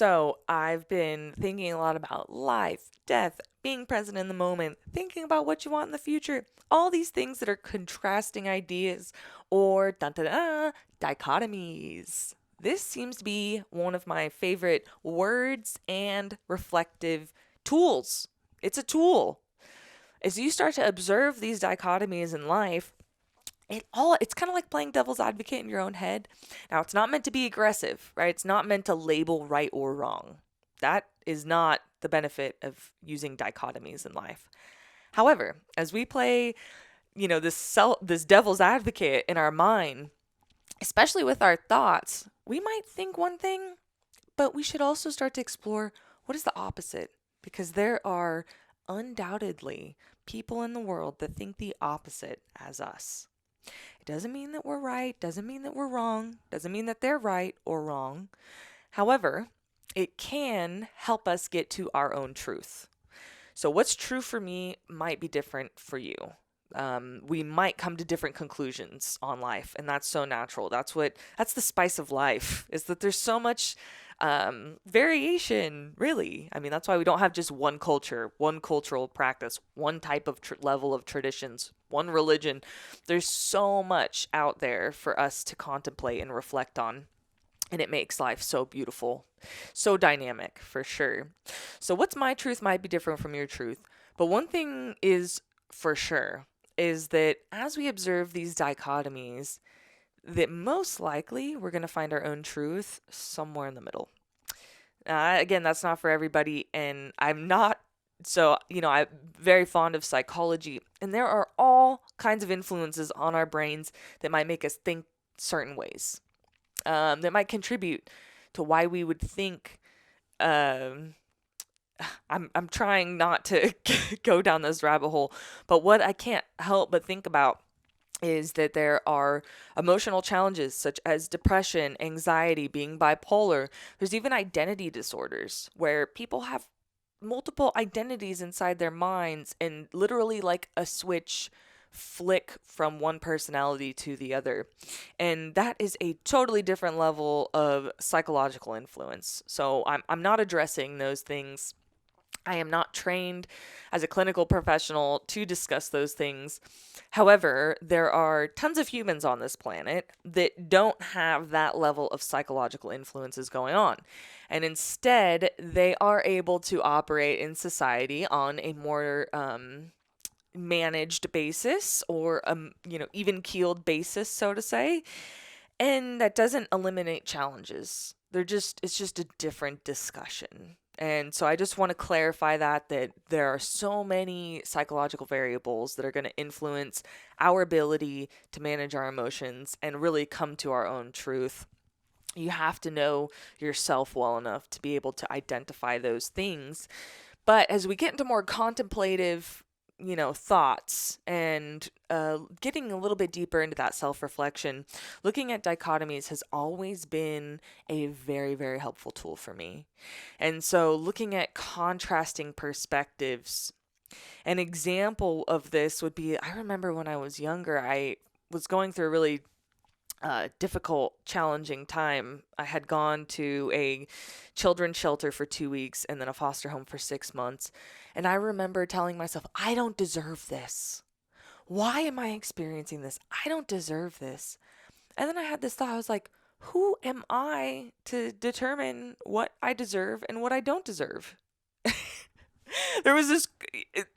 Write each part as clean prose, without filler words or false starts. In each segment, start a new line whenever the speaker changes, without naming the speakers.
So I've been thinking a lot about life, death, being present in the moment, thinking about what you want in the future, all these things that are contrasting ideas or dun, dun, dun, dichotomies. This seems to be one of my favorite words and reflective tools. It's a tool. As you start to observe these dichotomies in life, it's kind of like playing devil's advocate in your own head. Now, it's not meant to be aggressive, right? It's not meant to label right or wrong. That is not the benefit of using dichotomies in life. However, as we play, this devil's advocate in our mind, especially with our thoughts, we might think one thing, but we should also start to explore what is the opposite, because there are undoubtedly people in the world that think the opposite as us. It doesn't mean that we're right, doesn't mean that we're wrong, doesn't mean that they're right or wrong. However, it can help us get to our own truth. So, what's true for me might be different for you. We might come to different conclusions on life, and that's so natural. That's the spice of life, is that there's so much variation, really. I mean, that's why we don't have just one culture, one cultural practice, one type of level of traditions, one religion. There's so much out there for us to contemplate and reflect on. And it makes life so beautiful, so dynamic, for sure. So, what's my truth might be different from your truth. But one thing is for sure is that as we observe these dichotomies, that most likely we're going to find our own truth somewhere in the middle. Again, that's not for everybody, and I'm not. So, I'm very fond of psychology, and there are all kinds of influences on our brains that might make us think certain ways, that might contribute to why we would think. Um, I'm trying not to go down this rabbit hole, but what I can't help but think about is that there are emotional challenges such as depression, anxiety, being bipolar. There's even identity disorders where people have multiple identities inside their minds, and literally like a switch flick from one personality to the other. And that is a totally different level of psychological influence. So I'm not addressing those things. I am not trained as a clinical professional to discuss those things. However, there are tons of humans on this planet that don't have that level of psychological influences going on. And instead, they are able to operate in society on a more managed basis, or even keeled basis, so to say. And that doesn't eliminate challenges. It's just a different discussion. And so I just want to clarify that there are so many psychological variables that are going to influence our ability to manage our emotions and really come to our own truth. You have to know yourself well enough to be able to identify those things. But as we get into more contemplative, thoughts, and getting a little bit deeper into that self reflection, looking at dichotomies has always been a very, very helpful tool for me. And so, looking at contrasting perspectives, an example of this would be, I remember when I was younger, I was going through a really difficult, challenging time. I had gone to a children's shelter for 2 weeks and then a foster home for 6 months. And I remember telling myself, I don't deserve this. Why am I experiencing this? I don't deserve this. And then I had this thought, I was like, who am I to determine what I deserve and what I don't deserve? There was this,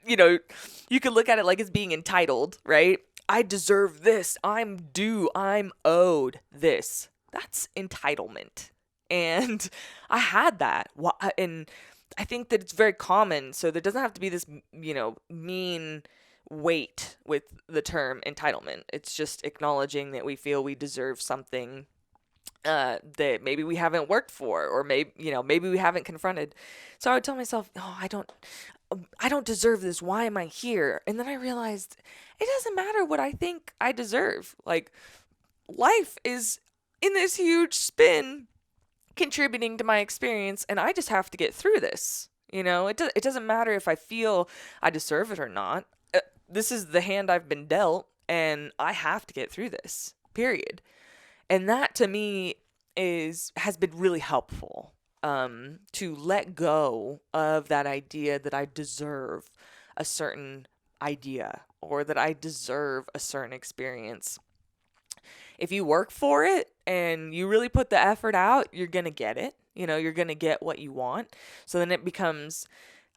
you could look at it like it's being entitled, right? I deserve this. I'm due. I'm owed this. That's entitlement. And I had that. And I think that it's very common. So there doesn't have to be this, mean weight with the term entitlement. It's just acknowledging that we feel we deserve something that maybe we haven't worked for, or maybe we haven't confronted. So I would tell myself, oh, I don't deserve this. Why am I here? And then I realized it doesn't matter what I think I deserve. Like, life is in this huge spin contributing to my experience, and I just have to get through this. It doesn't matter if I feel I deserve it or not. This is the hand I've been dealt, and I have to get through this, period. And that to me has been really helpful. to let go of that idea that I deserve a certain idea or that I deserve a certain experience. If you work for it and you really put the effort out, you're going to get it. You're going to get what you want. So then it becomes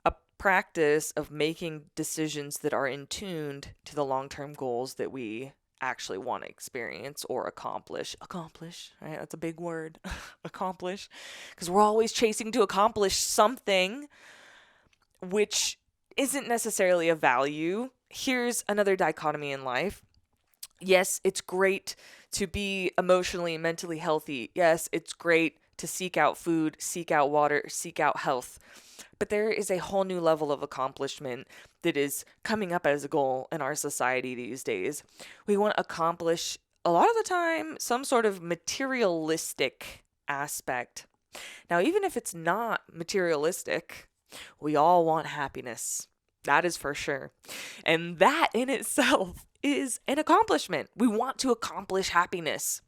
a practice of making decisions that are in tuned to the long-term goals that we actually want to experience or accomplish, right? That's a big word. Accomplish, because we're always chasing to accomplish something which isn't necessarily a value. Here's another dichotomy in life. Yes, it's great to be emotionally and mentally healthy. Yes, it's great to seek out food, seek out water, seek out health. But there is a whole new level of accomplishment that is coming up as a goal in our society these days. We want to accomplish, a lot of the time, some sort of materialistic aspect. Now, even if it's not materialistic, we all want happiness. That is for sure. And that in itself is an accomplishment. We want to accomplish happiness.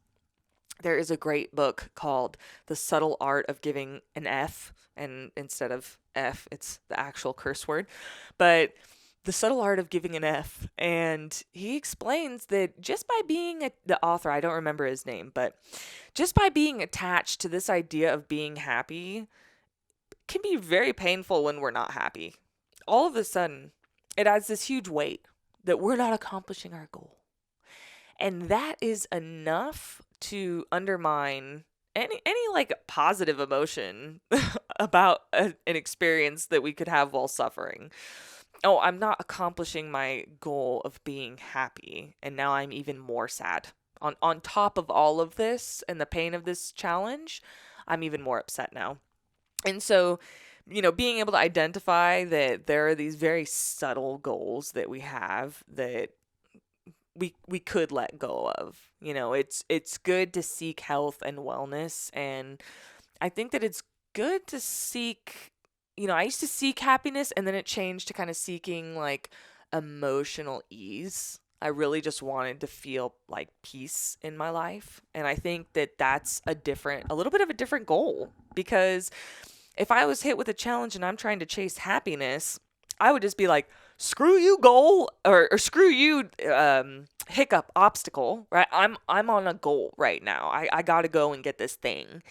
There is a great book called The Subtle Art of Giving an F, and instead of F, it's the actual curse word. But The Subtle Art of Giving an F. And he explains that just by being the author, I don't remember his name, but just by being attached to this idea of being happy can be very painful when we're not happy. All of a sudden, it adds this huge weight that we're not accomplishing our goal. And that is enough to undermine any like positive emotion about an experience that we could have while suffering. Oh, I'm not accomplishing my goal of being happy, and now I'm even more sad. On top of all of this and the pain of this challenge, I'm even more upset now. And so, being able to identify that there are these very subtle goals that we have that we could let go of. It's good to seek health and wellness, and I think that it's good to seek, I used to seek happiness, and then it changed to kind of seeking like emotional ease. I really just wanted to feel like peace in my life, and I think that that's a little bit of a different goal, because if I was hit with a challenge and I'm trying to chase happiness, I would just be like, screw you, goal, or screw you, hiccup, obstacle, right? I'm on a goal right now. I got to go and get this thing.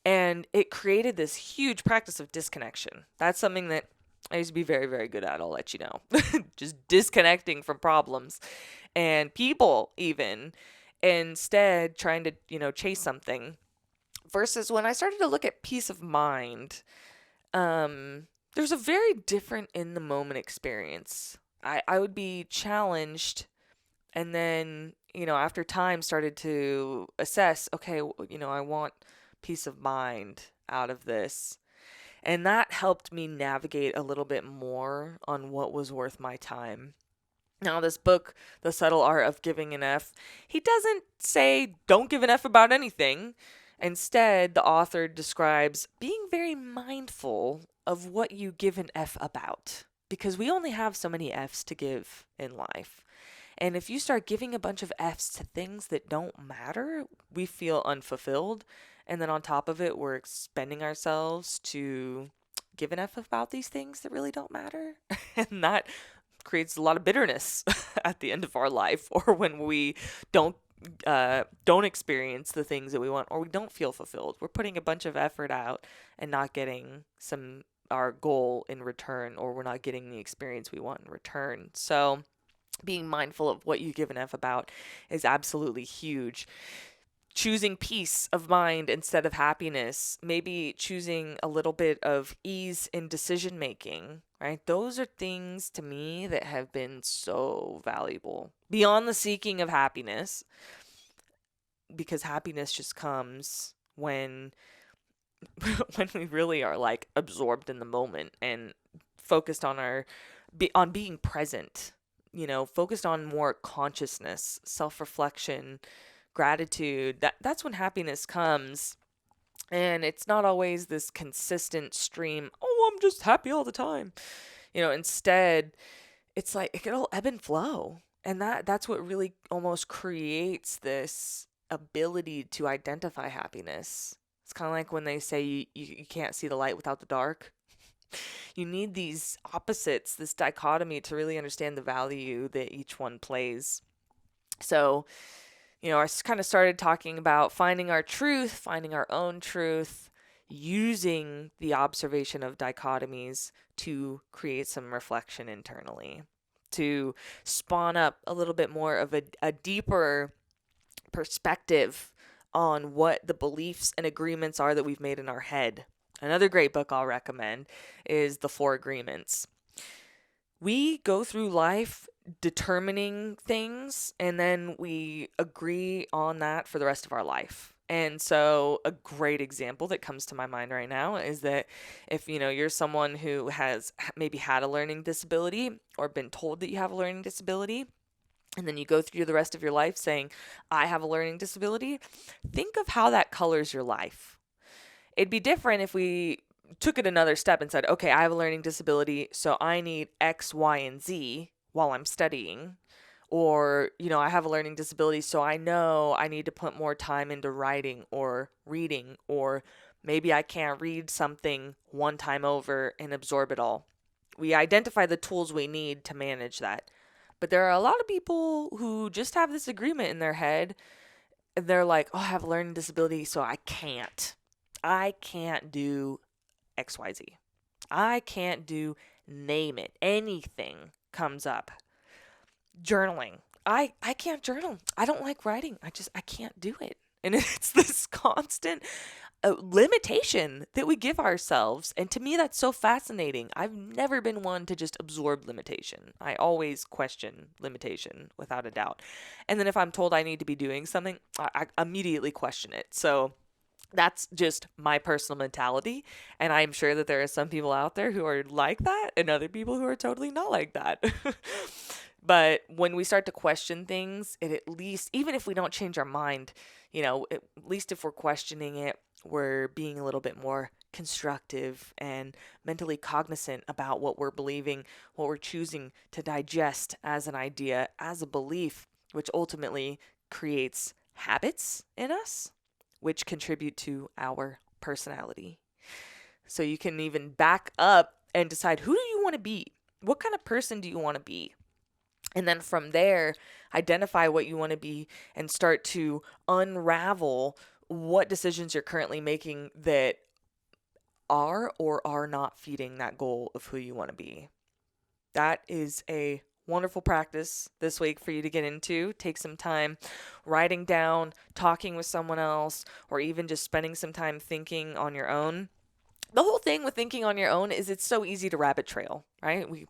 And it created this huge practice of disconnection. That's something that I used to be very, very good at, I'll let you know. Just disconnecting from problems and people even, instead trying to, chase something. Versus when I started to look at peace of mind, there's a very different in the moment experience. I would be challenged, and then, after time started to assess, okay, I want peace of mind out of this. And that helped me navigate a little bit more on what was worth my time. Now, this book, The Subtle Art of Giving an F, he doesn't say don't give an F about anything. Instead, the author describes being very mindful of what you give an F about, because we only have so many Fs to give in life. And if you start giving a bunch of Fs to things that don't matter, we feel unfulfilled. And then on top of it, we're expending ourselves to give an F about these things that really don't matter. And that creates a lot of bitterness at the end of our life, or when we don't experience the things that we want, or we don't feel fulfilled. We're putting a bunch of effort out and not getting our goal in return, or we're not getting the experience we want in return. So being mindful of what you give an F about is absolutely huge. Choosing peace of mind instead of happiness, maybe choosing a little bit of ease in decision making, right? Those are things to me that have been so valuable beyond the seeking of happiness, because happiness just comes when when we really are like absorbed in the moment and focused on on being present, focused on more consciousness, self-reflection, gratitude. That's when happiness comes. And it's not always this consistent stream, oh, I'm just happy all the time. Instead, it's like it can all ebb and flow. And that's what really almost creates this ability to identify happiness. It's kind of like when they say you can't see the light without the dark. You need these opposites, this dichotomy, to really understand the value that each one plays. So, I kind of started talking about finding our truth, finding our own truth, using the observation of dichotomies to create some reflection internally, to spawn up a little bit more of a deeper perspective on what the beliefs and agreements are that we've made in our head. Another great book I'll recommend is The Four Agreements. We go through life determining things, and then we agree on that for the rest of our life. And so a great example that comes to my mind right now is that if you're someone who has maybe had a learning disability or been told that you have a learning disability, and then you go through the rest of your life saying, I have a learning disability, think of how that colors your life. It'd be different if we took it another step and said, okay, I have a learning disability, so I need X, Y, and Z while I'm studying. Or, I have a learning disability, so I know I need to put more time into writing or reading, or maybe I can't read something one time over and absorb it all. We identify the tools we need to manage that. But there are a lot of people who just have this agreement in their head. And they're like, oh, I have a learning disability, so I can't do XYZ. I can't do, name it. Anything comes up. Journaling. I can't journal. I don't like writing. I can't do it. And it's this constant limitation that we give ourselves. And to me, that's so fascinating. I've never been one to just absorb limitation. I always question limitation without a doubt. And then if I'm told I need to be doing something, I immediately question it. So that's just my personal mentality. And I'm sure that there are some people out there who are like that and other people who are totally not like that. But when we start to question things, it at least, even if we don't change our mind, at least if we're questioning it, we're being a little bit more constructive and mentally cognizant about what we're believing, what we're choosing to digest as an idea, as a belief, which ultimately creates habits in us, which contribute to our personality. So you can even back up and decide, who do you want to be? What kind of person do you want to be? And then from there, identify what you want to be and start to unravel what decisions you're currently making that are or are not feeding that goal of who you want to be. That is a wonderful practice this week for you to get into. Take some time writing down, talking with someone else, or even just spending some time thinking on your own. The whole thing with thinking on your own is it's so easy to rabbit trail, right? We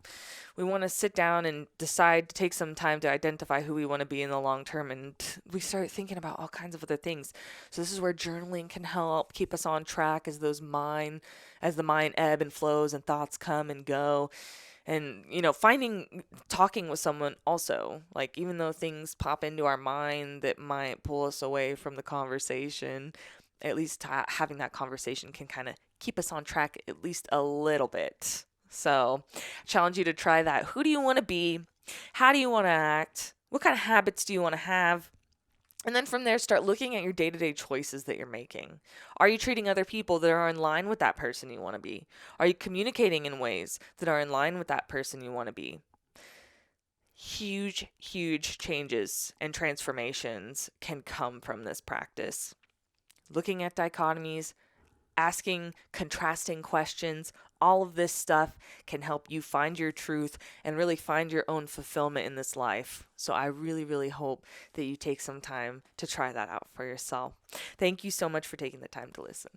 want to sit down and decide to take some time to identify who we want to be in the long term, and we start thinking about all kinds of other things. So this is where journaling can help keep us on track as the mind ebb and flows and thoughts come and go. And, talking with someone also, like, even though things pop into our mind that might pull us away from the conversation, at least having that conversation can kind of keep us on track at least a little bit. So I challenge you to try that. Who do you want to be? How do you want to act? What kind of habits do you want to have? And then from there, start looking at your day-to-day choices that you're making. Are you treating other people that are in line with that person you want to be? Are you communicating in ways that are in line with that person you want to be? Huge, huge changes and transformations can come from this practice. Looking at dichotomies, asking contrasting questions, all of this stuff can help you find your truth and really find your own fulfillment in this life. So I really, really hope that you take some time to try that out for yourself. Thank you so much for taking the time to listen.